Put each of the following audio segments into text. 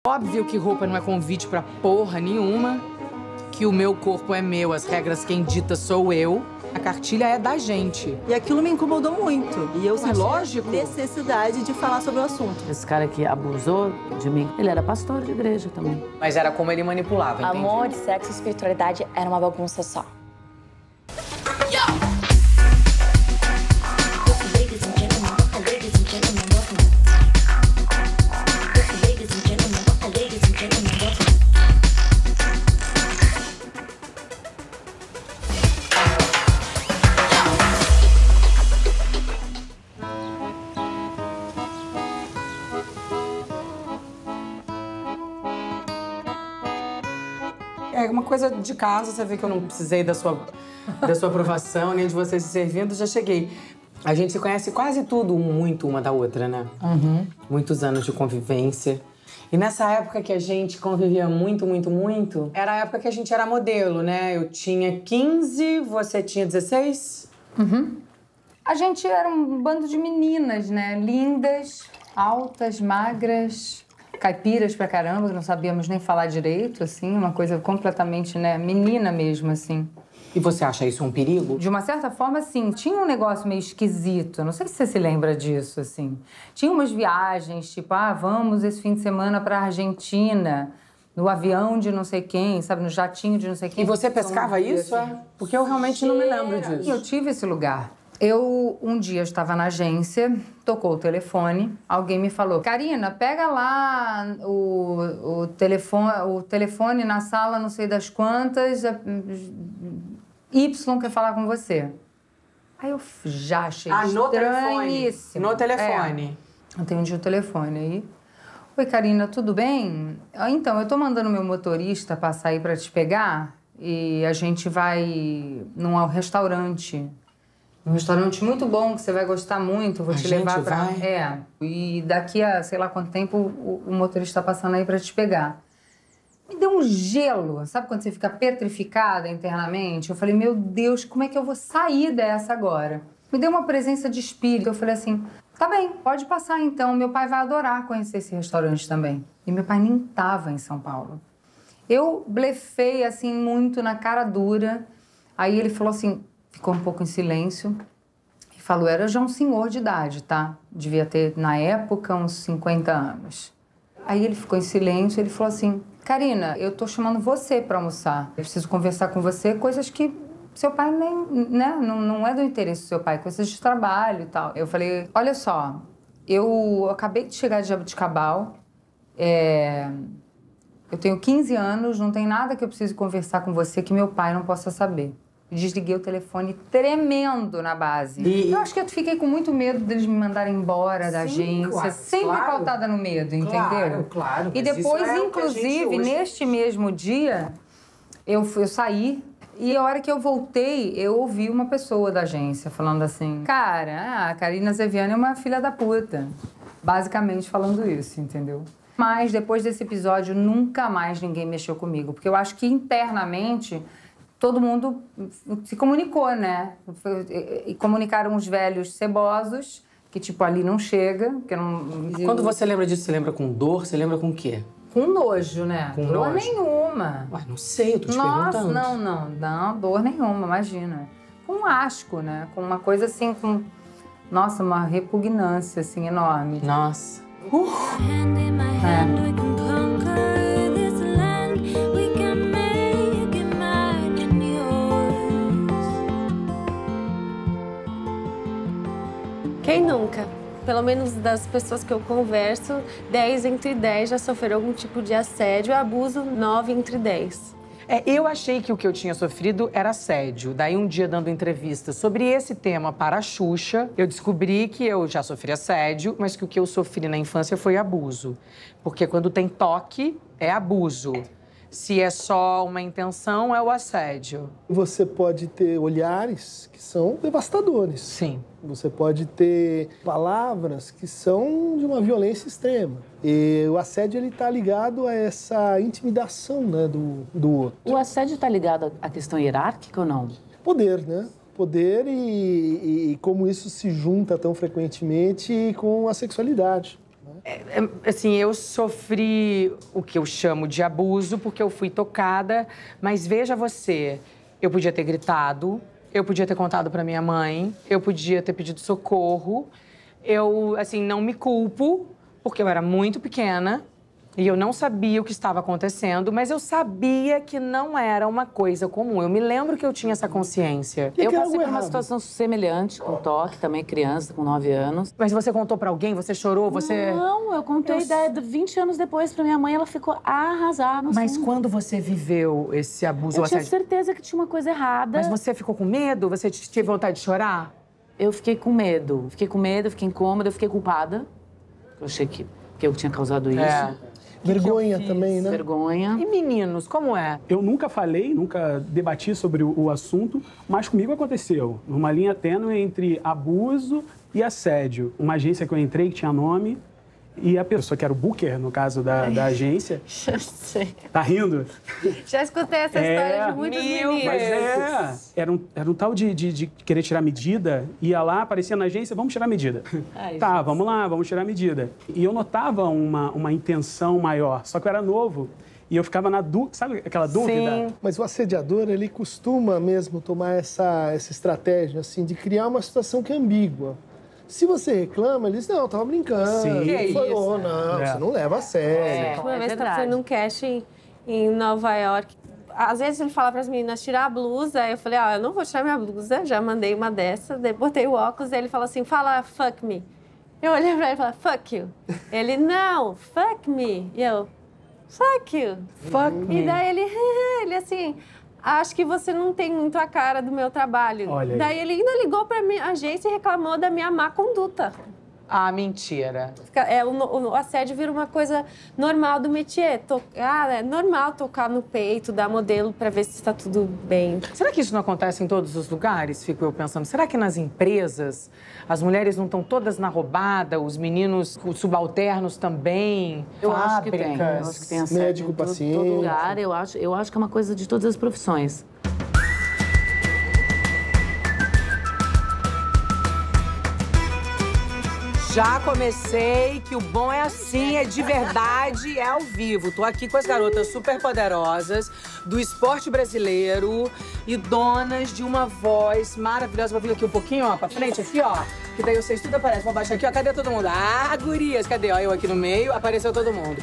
Óbvio que roupa não é convite pra porra nenhuma, que o meu corpo é meu, as regras quem dita sou eu. A cartilha é da gente. E aquilo me incomodou muito. E eu senti lógico. necessidade de falar sobre o assunto. Esse cara que abusou de mim, ele era pastor de igreja também. Mas era como ele manipulava, entendi. Amor, sexo e espiritualidade era uma bagunça só. É uma coisa de casa, você vê que eu não precisei da sua aprovação, nem de você se servindo, já cheguei. A gente se conhece quase tudo muito uma da outra, né? Uhum. Muitos anos de convivência. E nessa época que a gente convivia muito, era a época que a gente era modelo, né? Eu tinha 15, você tinha 16? Uhum. A gente era um bando de meninas, né? Lindas, altas, magras, caipiras pra caramba, que não sabíamos nem falar direito, assim. Uma coisa completamente, né, menina mesmo, assim. E você acha isso um perigo? De uma certa forma, sim. Tinha um negócio meio esquisito. Não sei se você se lembra disso, assim. Tinha umas viagens, tipo, vamos esse fim de semana pra Argentina, no avião de não sei quem, sabe? No jatinho de não sei quem. E você pescava isso? Assim. Porque eu realmente não me lembro disso. Eu tive esse lugar. Um dia estava na agência, tocou o telefone, alguém me falou: Karina, pega lá o telefone na sala não sei das quantas, Y quer falar com você. Aí eu já achei estranhíssimo. No telefone. Atendi o telefone aí. Oi, Karina, tudo bem? Então, eu tô mandando meu motorista passar aí pra te pegar e a gente vai num restaurante. Um restaurante muito bom, que você vai gostar muito. Vou te levar pra... vai? E daqui a sei lá quanto tempo o motorista tá passando aí pra te pegar. Me deu um gelo. Sabe quando você fica petrificada internamente? Eu falei, meu Deus, como é que eu vou sair dessa agora? Me deu uma presença de espírito. Eu falei assim, tá bem, pode passar então. Meu pai vai adorar conhecer esse restaurante também. E meu pai nem tava em São Paulo. Eu blefei, assim, muito na cara dura. Aí ele falou assim... Ficou um pouco em silêncio e falou, era já um senhor de idade, tá? Devia ter, na época, uns 50 anos. Aí ele ficou em silêncio e ele falou assim, Karina, eu tô chamando você pra almoçar. Eu preciso conversar com você, coisas que seu pai nem, né? Não é do interesse do seu pai, coisas de trabalho e tal. Eu falei, olha só, eu acabei de chegar de Jabuticabal, eu tenho 15 anos, não tem nada que eu precise conversar com você que meu pai não possa saber. Desliguei o telefone tremendo na base. Eu acho que eu fiquei com muito medo deles me mandarem embora da agência. Claro, sempre pautada no medo, entendeu? Claro. E depois, inclusive, neste mesmo dia, eu saí. E a hora que eu voltei, eu ouvi uma pessoa da agência falando assim... Cara, a Karina Zeviani é uma filha da puta. Basicamente falando isso, entendeu? Mas depois desse episódio, nunca mais ninguém mexeu comigo. Porque eu acho que internamente... Todo mundo se comunicou, né? E comunicaram os velhos cebosos, que, tipo, ali não chega. Que não... Quando você lembra disso, você lembra com dor? Você lembra com o quê? Com nojo, né? Com dor nojo? Nenhuma. Ué, não sei, eu tô te perguntando. Não, dor nenhuma, imagina. Com asco, né? Com uma coisa assim, com... Nossa, uma repugnância, assim, enorme. Nossa. Quem nunca? Pelo menos das pessoas que eu converso, 10 entre 10 já sofreram algum tipo de assédio e abuso, 9 entre 10. Eu achei que o que eu tinha sofrido era assédio. Daí, um dia, dando entrevista sobre esse tema para a Xuxa, eu descobri que eu já sofri assédio, mas que o que eu sofri na infância foi abuso. Porque quando tem toque, é abuso. Se é só uma intenção, é o assédio. Você pode ter olhares que são devastadores. Sim. Você pode ter palavras que são de uma violência extrema. E o assédio, ele tá ligado a essa intimidação, né, do outro. O assédio está ligado à questão hierárquica ou não? Poder, né? Poder e como isso se junta tão frequentemente com a sexualidade. Assim, eu sofri o que eu chamo de abuso porque eu fui tocada, mas veja você, eu podia ter gritado, eu podia ter contado pra minha mãe, eu podia ter pedido socorro. Eu, assim, não me culpo, porque eu era muito pequena e eu não sabia o que estava acontecendo, mas eu sabia que não era uma coisa comum. Eu me lembro que eu tinha essa consciência. Eu passei por uma situação semelhante, com toque, também criança, com 9 anos. Mas você contou pra alguém? Você chorou? Você... Não, eu contei 20 anos depois pra minha mãe, ela ficou arrasada. Mas quando você viveu esse abuso? Eu tinha certeza que tinha uma coisa errada. Mas você ficou com medo? Você teve vontade de chorar? Eu fiquei com medo. Fiquei incômoda, eu fiquei culpada. Eu achei que eu tinha causado isso. Vergonha também, né? Vergonha. E meninos, como é? Eu nunca falei, nunca debati sobre o assunto, mas comigo aconteceu. Numa linha tênue entre abuso e assédio. Uma agência que eu entrei que tinha nome e a pessoa que era o booker, no caso da agência... Já sei. Tá rindo? Já escutei essa história de muitos meninos. Mas era um tal de querer tirar medida, ia lá, aparecia na agência, vamos tirar medida. Tá, vamos lá, vamos tirar medida. E eu notava uma intenção maior, só que eu era novo. E eu ficava na dúvida, sabe aquela dúvida? Sim. Mas o assediador, ele costuma mesmo tomar essa estratégia, assim, de criar uma situação que é ambígua. Se você reclama, ele diz, não, eu tava brincando. Sim. Que Foi, isso? oh, não, você não leva a sério. Uma vez eu fui num casting em Nova York. Às vezes ele fala para as meninas tirar a blusa, aí eu falei, eu não vou tirar minha blusa, já mandei uma dessa, daí botei o óculos, aí ele falou assim, fala fuck me. Eu olhei para ele e falei, fuck you. Ele, não, fuck me. E eu, fuck you. Fuck me. E daí ele assim, acho que você não tem muito a cara do meu trabalho. Olha aí. Daí ele ainda ligou para minha agência e reclamou da minha má conduta. Ah, mentira. O assédio vira uma coisa normal do métier. É normal tocar no peito da modelo para ver se está tudo bem. Será que isso não acontece em todos os lugares? Fico eu pensando. Será que nas empresas as mulheres não estão todas na roubada? Os meninos, os subalternos também? Eu acho que tem. Eu acho que tem assédio Médico, em todo paciente. lugar. Eu acho que é uma coisa de todas as profissões. Já comecei, que o bom é assim, é de verdade, é ao vivo. Tô aqui com as garotas super poderosas do esporte brasileiro e donas de uma voz maravilhosa. Vou vir aqui um pouquinho, ó, pra frente, aqui, ó. Que daí vocês tudo aparecem. Vou baixar aqui, ó. Cadê todo mundo? Ah, gurias, cadê? Ó, eu aqui no meio, apareceu todo mundo.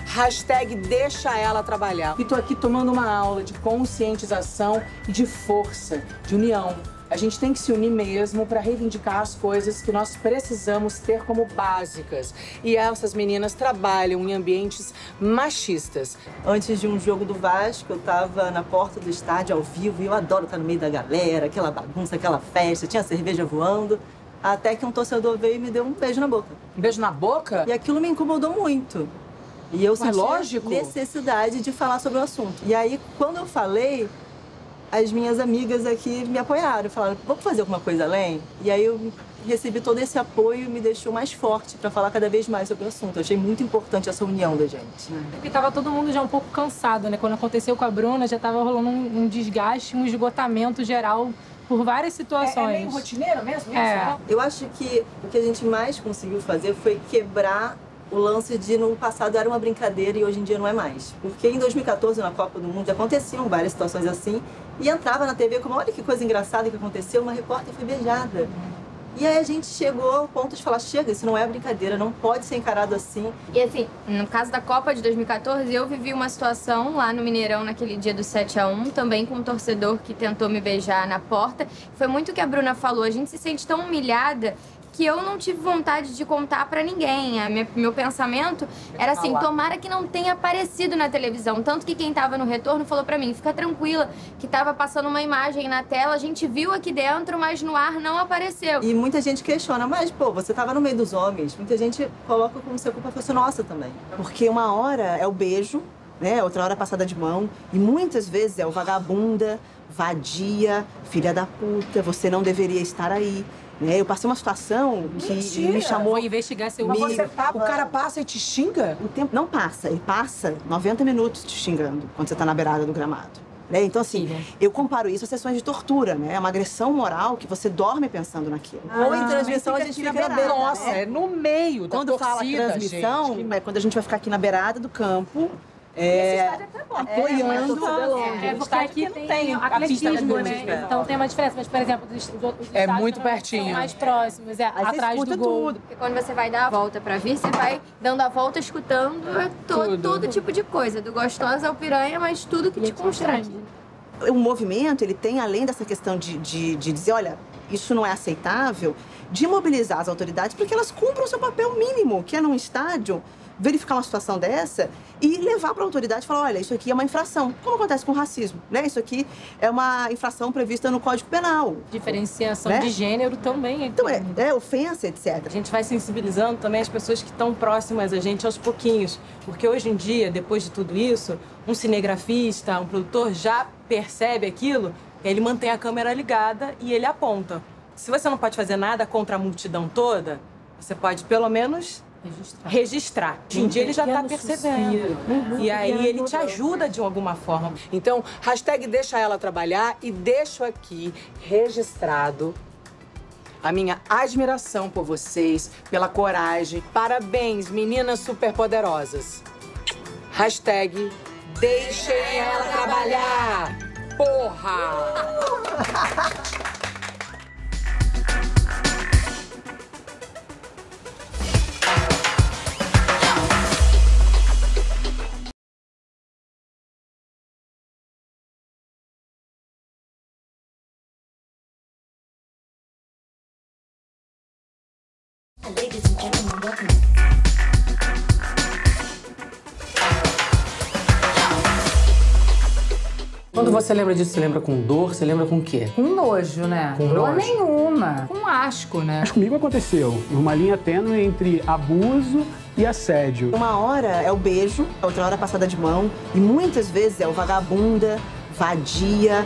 Hashtag deixa ela trabalhar. E tô aqui tomando uma aula de conscientização e de força, de união. A gente tem que se unir mesmo para reivindicar as coisas que nós precisamos ter como básicas. E essas meninas trabalham em ambientes machistas. Antes de um jogo do Vasco, eu tava na porta do estádio ao vivo e eu adoro estar no meio da galera, aquela bagunça, aquela festa, tinha cerveja voando. Até que um torcedor veio e me deu um beijo na boca. Um beijo na boca? E aquilo me incomodou muito. E eu senti lógico. necessidade de falar sobre o assunto. E aí, quando eu falei, as minhas amigas aqui me apoiaram, falaram, vamos fazer alguma coisa além? E aí eu recebi todo esse apoio e me deixou mais forte para falar cada vez mais sobre o assunto. Eu achei muito importante essa união da gente. Porque tava todo mundo já um pouco cansado, né? Quando aconteceu com a Bruna, já tava rolando um desgaste, um esgotamento geral por várias situações. É meio rotineiro mesmo? Eu acho que o que a gente mais conseguiu fazer foi quebrar o lance de no passado era uma brincadeira e hoje em dia não é mais. Porque em 2014, na Copa do Mundo, aconteciam várias situações assim e entrava na TV como, olha que coisa engraçada que aconteceu, uma repórter foi beijada. E aí a gente chegou ao ponto de falar, chega, isso não é brincadeira, não pode ser encarado assim. E assim, no caso da Copa de 2014, eu vivi uma situação lá no Mineirão, naquele dia do 7-1, também com um torcedor que tentou me beijar na porta. Foi muito o que a Bruna falou, a gente se sente tão humilhada que eu não tive vontade de contar pra ninguém. Meu pensamento era assim, tomara que não tenha aparecido na televisão. Tanto que quem tava no retorno falou pra mim, fica tranquila, que tava passando uma imagem na tela, a gente viu aqui dentro, mas no ar não apareceu. E muita gente questiona, mas pô, você tava no meio dos homens. Muita gente coloca como se a culpa fosse nossa também. Porque uma hora é o beijo, né? Outra hora é passada de mão. E muitas vezes é o vagabunda, vadia, filha da puta, você não deveria estar aí. Eu passei uma situação que me chamou... Vou investigar seu Mas o cara passa e te xinga? O tempo não passa, ele passa 90 minutos te xingando quando você tá na beirada do gramado. Né? Então, assim, eu comparo isso a sessões de tortura, né? É uma agressão moral que você dorme pensando naquilo. Ou em transmissão a gente fica na beirada. Nossa, né? É no meio da quando torcida, fala transmissão, gente. é quando a gente vai ficar aqui na beirada do campo, apoiando. Porque aqui tem atletismo, né? Então tem uma diferença. Mas, por exemplo, os estádios muito pertinho. São mais próximos, atrás do gol. Tudo. Porque quando você vai dar a volta pra vir, você vai dando a volta, escutando todo tipo de coisa. Do gostosa ao piranha, mas tudo que te constrange. O movimento, ele tem, além dessa questão de dizer, olha, isso não é aceitável, de mobilizar as autoridades para que elas cumpram o seu papel mínimo, que é num estádio, verificar uma situação dessa e levar para a autoridade e falar, olha, isso aqui é uma infração, como acontece com o racismo, né? Isso aqui é uma infração prevista no Código Penal. Diferenciação, né? De gênero também. Então, é ofensa, etc. A gente vai sensibilizando também as pessoas que estão próximas a gente aos pouquinhos, porque hoje em dia, depois de tudo isso, um cinegrafista, um produtor já percebe aquilo, ele mantém a câmera ligada e ele aponta. Se você não pode fazer nada contra a multidão toda, você pode pelo menos registrar. Hoje em dia ele já está percebendo. E aí ele te ajuda de alguma forma. Então, hashtag deixa ela trabalhar e deixo aqui registrado a minha admiração por vocês, pela coragem. Parabéns, meninas superpoderosas. Hashtag deixem ela trabalhar. Porra! Ladies and gentlemen, welcome. Quando você lembra disso, você lembra com dor? Você lembra com o quê? Com nojo, né? Com dor nojo. nenhuma. Com asco, né? Mas comigo aconteceu uma linha tênue entre abuso e assédio. Uma hora é o beijo, outra hora é a passada de mão, e muitas vezes é o vagabunda, vadia.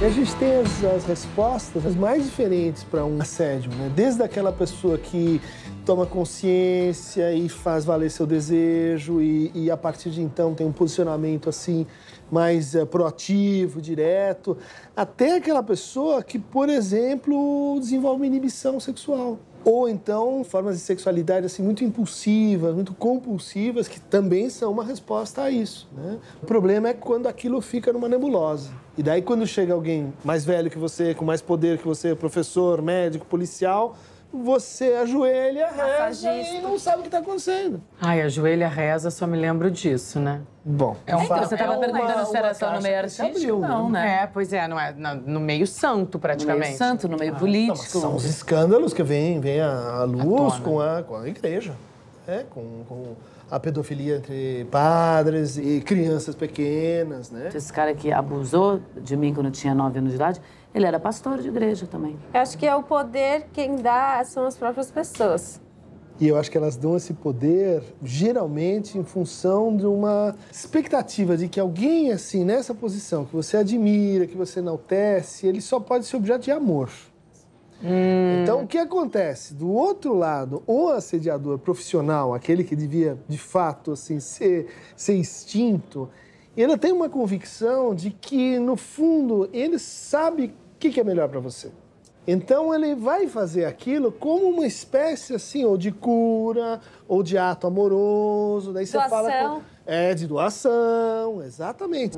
E a gente tem as respostas mais diferentes para um assédio, né? Desde aquela pessoa que toma consciência e faz valer seu desejo e a partir de então tem um posicionamento assim mais proativo, direto, até aquela pessoa que, por exemplo, desenvolve uma inibição sexual. Ou então formas de sexualidade assim muito impulsivas, muito compulsivas, que também são uma resposta a isso, né? O problema é quando aquilo fica numa nebulosa. E daí quando chega alguém mais velho que você, com mais poder que você, professor, médico, policial, você ajoelha, reza e não sabe o que está acontecendo. Ai, ajoelha, reza, só me lembro disso, né? Bom. Você estava perguntando se era só no meio artístico? Não, né? É, pois é, não é no meio santo, praticamente. No meio santo, no meio político. Não, são os escândalos que vêm à luz com a igreja, né? Com a pedofilia entre padres e crianças pequenas, né? Esse cara que abusou de mim quando eu tinha 9 anos de idade, ele era pastor de igreja também. Eu acho que é o poder quem dá são as próprias pessoas. E eu acho que elas dão esse poder, geralmente, em função de uma expectativa de que alguém, assim, nessa posição, que você admira, que você enaltece, ele só pode ser objeto de amor. Então, o que acontece? Do outro lado, o assediador profissional, aquele que devia, de fato, assim, ser extinto, ele tem uma convicção de que, no fundo, ele sabe o que é melhor para você. Então, ele vai fazer aquilo como uma espécie, assim, ou de cura, ou de ato amoroso. Daí você fala... de doação, exatamente.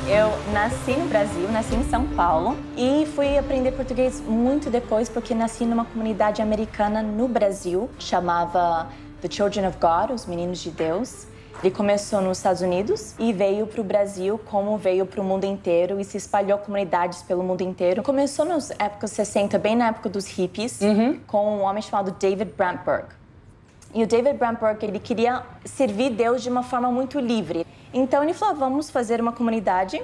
Eu nasci no Brasil, nasci em São Paulo e fui aprender português muito depois porque nasci numa comunidade americana no Brasil, chamava The Children of God, os Meninos de Deus. Ele começou nos Estados Unidos e veio para o Brasil, como veio para o mundo inteiro e se espalhou comunidades pelo mundo inteiro. Começou nos épocas 60, bem na época dos hippies, com um homem chamado David Brantberg. E o David Brantberg, ele queria servir Deus de uma forma muito livre. Então ele falou, vamos fazer uma comunidade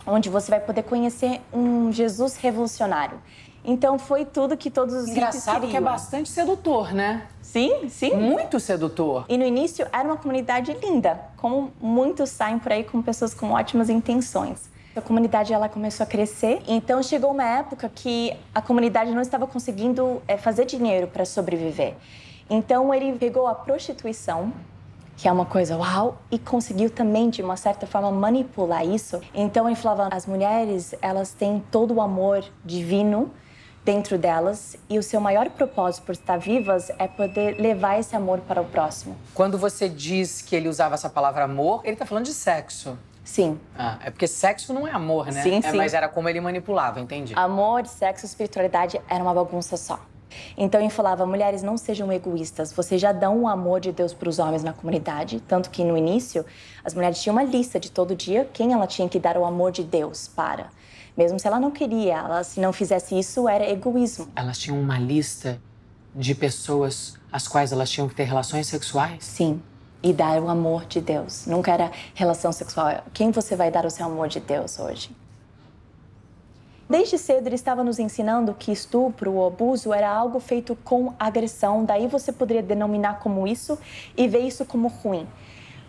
onde você vai poder conhecer um Jesus revolucionário. Então foi tudo que todos os hippies queriam. Que é bastante sedutor, né? Sim, sim. Muito sedutor. E no início era uma comunidade linda, como muitos saem por aí com pessoas com ótimas intenções. A comunidade ela começou a crescer, então chegou uma época que a comunidade não estava conseguindo fazer dinheiro para sobreviver. Então ele pegou a prostituição, que é uma coisa uau, e conseguiu também, de uma certa forma, manipular isso. Então ele falava, as mulheres, elas têm todo o amor divino dentro delas e o seu maior propósito por estar vivas é poder levar esse amor para o próximo. Quando você diz que ele usava essa palavra amor, ele tá falando de sexo. Sim. É porque sexo não é amor, né? Sim, sim. Mas era como ele manipulava, entendi. Amor, sexo e espiritualidade era uma bagunça só. Então ele falava, mulheres, não sejam egoístas, vocês já dão o amor de Deus para os homens na comunidade, tanto que no início as mulheres tinham uma lista de todo dia quem ela tinha que dar o amor de Deus para. Mesmo se ela não queria, se não fizesse isso, era egoísmo. Elas tinham uma lista de pessoas às quais elas tinham que ter relações sexuais? Sim, e dar o amor de Deus. Nunca era relação sexual. Quem você vai dar o seu amor de Deus hoje? Desde cedo ele estava nos ensinando que estupro ou abuso era algo feito com agressão, daí você poderia denominar como isso e ver isso como ruim.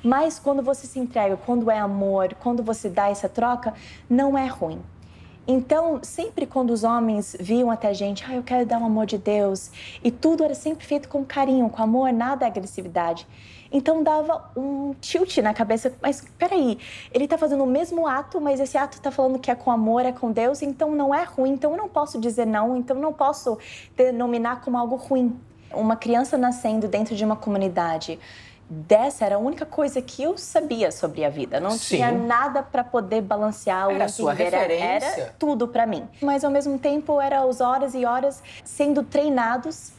Mas quando você se entrega, quando é amor, quando você dá essa troca, não é ruim. Então, sempre quando os homens viam até a gente, eu quero dar o amor de Deus, e tudo era sempre feito com carinho, com amor, nada agressividade. Então dava um tilt na cabeça, mas peraí, ele está fazendo o mesmo ato, mas esse ato está falando que é com amor, é com Deus, então não é ruim, então eu não posso dizer não, então eu não posso denominar como algo ruim. Uma criança nascendo dentro de uma comunidade dessa era a única coisa que eu sabia sobre a vida. Não tinha nada para poder balancear ou entender. Sua referência. Era tudo para mim. Mas ao mesmo tempo eram as horas e horas sendo treinados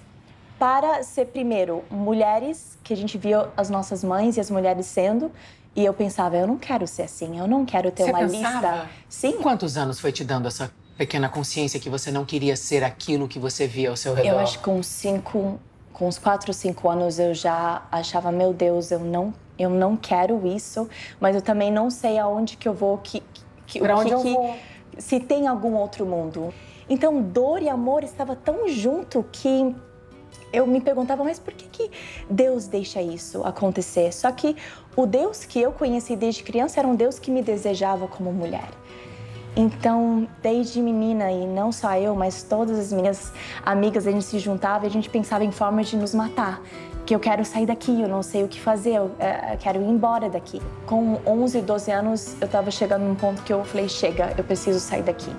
para ser, primeiro, mulheres, que a gente via as nossas mães e as mulheres sendo, e eu pensava, eu não quero ser assim, eu não quero ter uma lista. Sim. Quantos anos foi te dando essa pequena consciência que você não queria ser aquilo que você via ao seu redor? Eu acho que com uns 4 ou 5 anos eu já achava, meu Deus, eu não quero isso, mas eu também não sei aonde que eu vou, eu vou. Se tem algum outro mundo. Então, dor e amor estavam tão junto que eu me perguntava, mas por que Deus deixa isso acontecer? Só que o Deus que eu conheci desde criança era um Deus que me desejava como mulher. Então, desde menina, e não só eu, mas todas as minhas amigas, a gente se juntava e a gente pensava em formas de nos matar. Que eu quero sair daqui, eu não sei o que fazer, eu quero ir embora daqui. Com 11, 12 anos, eu estava chegando num ponto que eu falei, chega, eu preciso sair daqui.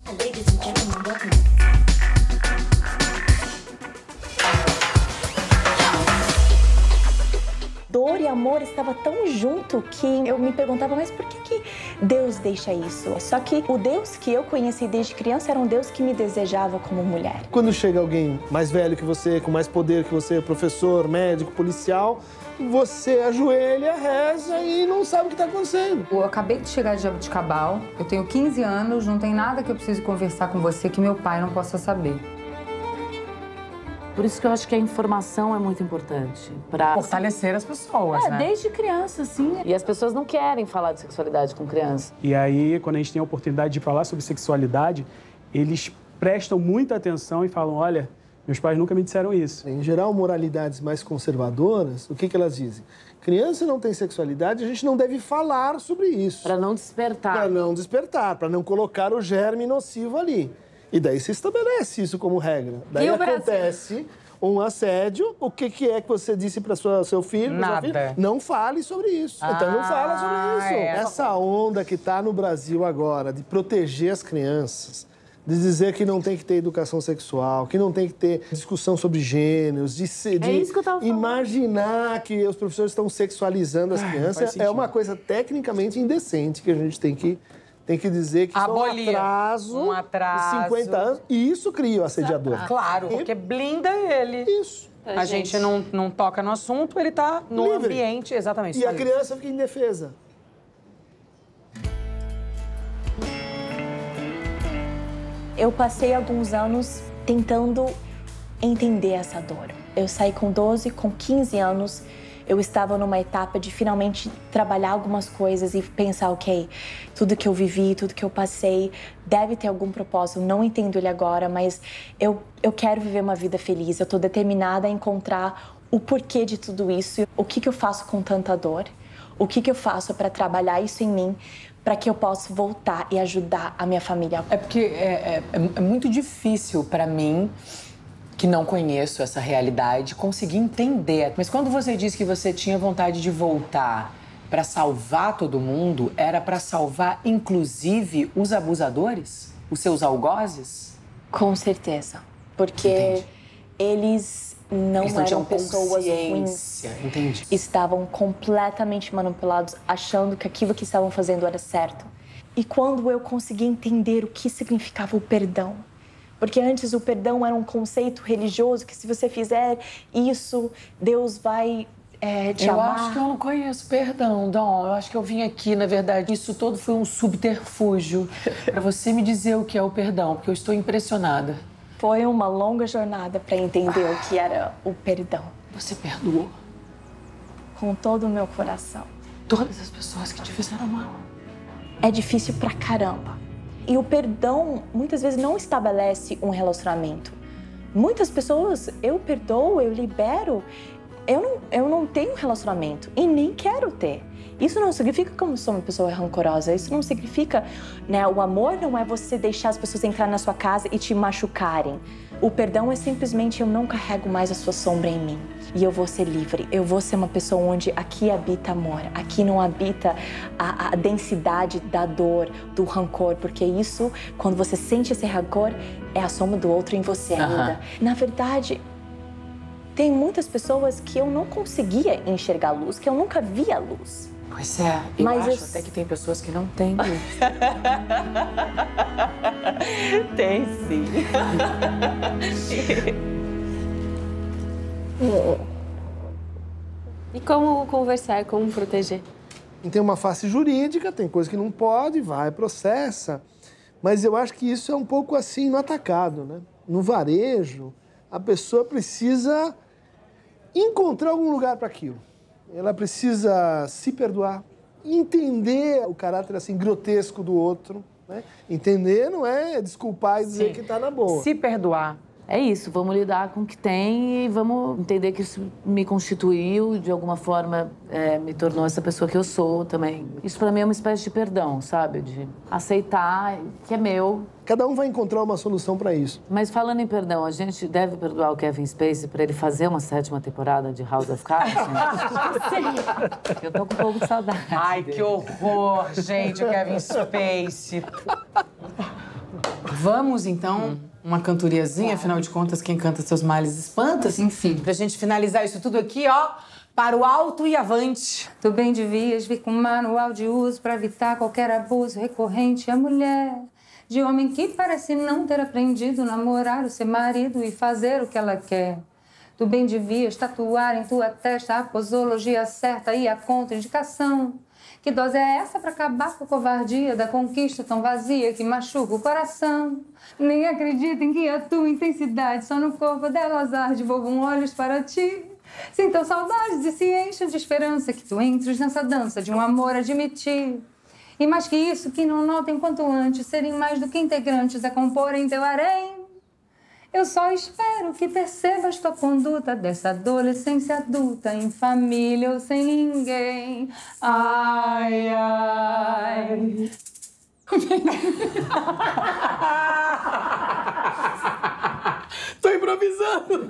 Ladies and gentlemen, welcome. Dor e amor estavam tão junto que eu me perguntava, mas por que Deus deixa isso? Só que o Deus que eu conheci desde criança era um Deus que me desejava como mulher. Quando chega alguém mais velho que você, com mais poder que você, professor, médico, policial, você ajoelha, reza e não sabe o que está acontecendo. Eu acabei de chegar de Jabuticabal, eu tenho 15 anos, não tem nada que eu precise conversar com você que meu pai não possa saber. Por isso que eu acho que a informação é muito importante. Pra fortalecer as pessoas, né? Desde criança, sim. E as pessoas não querem falar de sexualidade com criança. E aí, quando a gente tem a oportunidade de falar sobre sexualidade, eles prestam muita atenção e falam, olha, meus pais nunca me disseram isso. Em geral, moralidades mais conservadoras, o que elas dizem? Criança não tem sexualidade, a gente não deve falar sobre isso. Para não despertar. Para não despertar, para não colocar o germe nocivo ali. E daí se estabelece isso como regra. Daí acontece um assédio, o que é que você disse para seu filho? Nada. Não fale sobre isso. Então não fala sobre isso. Essa onda que está no Brasil agora de proteger as crianças, de dizer que não tem que ter educação sexual, que não tem que ter discussão sobre gêneros, de isso que eu tava falando. Imaginar que os professores estão sexualizando as crianças, é uma coisa tecnicamente indecente que a gente tem que dizer que abolir. Isso é um atraso de 50 anos. E isso cria o assediador. Claro, porque blinda ele. Isso. A gente não toca no assunto, ele tá no ambiente, exatamente. E a criança fica indefesa. Eu passei alguns anos tentando entender essa dor. Eu saí com 12, com 15 anos, eu estava numa etapa de finalmente trabalhar algumas coisas e pensar, ok, tudo que eu vivi, tudo que eu passei, deve ter algum propósito. Eu não entendo ele agora, mas eu quero viver uma vida feliz. Eu tô determinada a encontrar o porquê de tudo isso. O que eu faço com tanta dor? O que eu faço para trabalhar isso em mim, para que eu possa voltar e ajudar a minha família? É porque é muito difícil para mim, que não conheço essa realidade, conseguir entender. Mas quando você disse que você tinha vontade de voltar para salvar todo mundo, era para salvar inclusive os abusadores? Os seus algozes? Com certeza. Porque eles não eram pessoas ruins. Entendi. Estavam completamente manipulados, achando que aquilo que estavam fazendo era certo. E quando eu consegui entender o que significava o perdão, porque antes o perdão era um conceito religioso, que se você fizer isso, Deus vai te amar. Eu acho que eu não conheço perdão, Dom. Eu acho que eu vim aqui, na verdade, isso todo foi um subterfúgio para você me dizer o que é o perdão, porque eu estou impressionada. Foi uma longa jornada para entender o que era o perdão. Você perdoou? Com todo o meu coração. Todas as pessoas que te fizeram mal. É difícil pra caramba. E o perdão, muitas vezes, não estabelece um relacionamento. Muitas pessoas, eu perdoo, eu libero, eu não tenho relacionamento e nem quero ter. Isso não significa que eu sou uma pessoa rancorosa. Isso não significa, né? O amor não é você deixar as pessoas entrar na sua casa e te machucarem. O perdão é simplesmente eu não carrego mais a sua sombra em mim. E eu vou ser livre. Eu vou ser uma pessoa onde aqui habita amor. Aqui não habita a densidade da dor, do rancor. Porque isso, quando você sente esse rancor, é a sombra do outro em você ainda. Na verdade, tem muitas pessoas que eu não conseguia enxergar a luz, que eu nunca via a luz. Pois é, eu acho até que tem pessoas que não têm luz. Tem sim. E como conversar, como proteger? Tem uma face jurídica, tem coisa que não pode, vai, processa. Mas eu acho que isso é um pouco assim no atacado, né? No varejo, a pessoa precisa encontrar algum lugar para aquilo. Ela precisa se perdoar, entender o caráter assim grotesco do outro, né? Entender não é desculpar e dizer que tá na boa. Se perdoar. É isso, vamos lidar com o que tem e vamos entender que isso me constituiu, de alguma forma me tornou essa pessoa que eu sou também. Isso pra mim é uma espécie de perdão, sabe? De aceitar que é meu. Cada um vai encontrar uma solução pra isso. Mas falando em perdão, a gente deve perdoar o Kevin Spacey pra ele fazer uma 7ª temporada de House of Cards? Sim. Eu tô com um pouco de saudade. Ai, que horror, gente, o Kevin Spacey. Vamos, então, uma cantoriazinha, afinal de contas, quem canta seus males espanta? Sim. Pra gente finalizar isso tudo aqui, ó, para o alto e avante. Tu bem devias vir com manual de uso pra evitar qualquer abuso recorrente à mulher. De homem que parece não ter aprendido a namorar, o ser marido e fazer o que ela quer. Tu bem devias tatuar em tua testa a posologia certa e a contraindicação. Que dose é essa pra acabar com a covardia da conquista tão vazia que machuca o coração? Nem acreditem que a tua intensidade só no corpo delas arde, voam olhos para ti. Sintam saudades e se enchem de esperança que tu entres nessa dança de um amor admitir. E mais que isso, que não notem quanto antes serem mais do que integrantes a comporem teu harém. Eu só espero que percebas tua conduta dessa adolescência adulta, em família ou sem ninguém. Ai, ai. Tô improvisando.